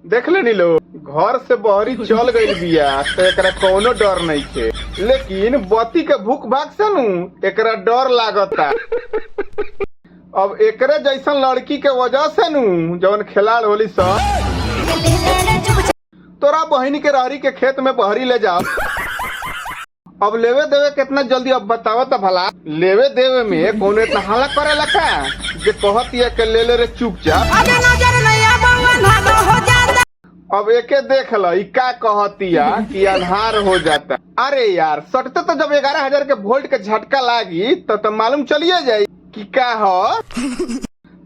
देख लेनी लोग, घर से बहरी चल गई बिया तो एकरा कोनो डर नहीं थे, लेकिन बत्ती के भूख भाग से नु एकरा डर लागता। अब एकरे जैसन लड़की के वजह से नु जवन खिलाड़ होली सब तोरा बहनी के रहरी के खेत में बहरी ले जाओ। अब लेवे देवे कितना जल्दी, अब बताओ तो भला। लेवे देवे में कोनो इतना हल्ला करे लगा जे कहती है के ले ले रे चुपचाप। अब एके देख लो ई का कहतिया कि अन्हार हो जाता। अरे यार सटते तो जब 11,000 के वोल्ट के झटका लागी तो मालूम चलिए जाये कि का हो।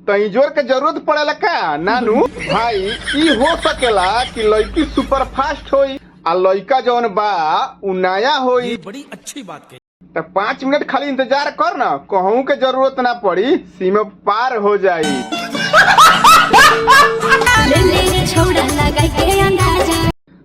तई जोर के जरूरत पड़ेला का नानू भाई। ई हो सकेला कि लड़की सुपर फास्ट होई आ लड़का जौन बा उ नया होई। बड़ी अच्छी बात कही। तो 5 मिनट खाली इंतजार कर ना, कहूँ के जरूरत ना पड़ी, सीमा पार हो जाई।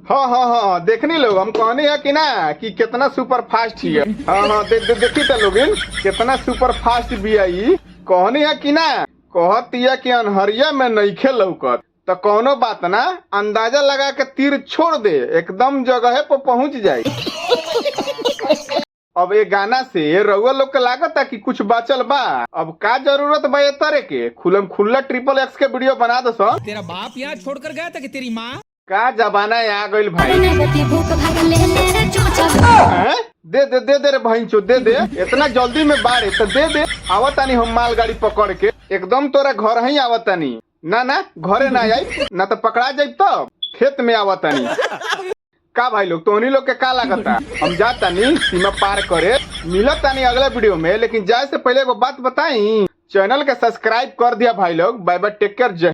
हाँ देखनी लोग, हम कहनी है कि ना कि कितना सुपर फास्ट है। हाँ देखी तो लोग कितना सुपर फास्ट भी आई। कहनी है कि ना कहती है कि अनहरिया में नईखे लौकत तो कोनो बात ना, अंदाजा लगा के तीर छोड़ दे, एकदम जगह पे पहुंच जाए। अब ये गाना से रउआ लोग के लागत है कि कुछ बचल बा। अब का जरूरत बा ये तरह के खुलम खुल्ला XXX के वीडियो बना दो सो। तेरा बाप यहाँ छोड़कर गया था कि तेरी माँ? का जमाना आ गइल भाई। दे रे भाई चो दे दे, इतना जल्दी में बारे तो दे दे। आवतानी हम मालगाड़ी पकड़ के एकदम तोरा घर ही आवतानी। ना घरे ना आई ना तो पकड़ा जाये, तो खेत में आवतानी। का भाई लोग तोहनी लोग के का लागता, हम जातानी सीमा पार करे। मिलतानी अगला वीडियो में, लेकिन जाए से पहले एगो बात बताई, चैनल के सब्सक्राइब कर दिया भाई लोग। बाय बाय, टेक केयर, जय।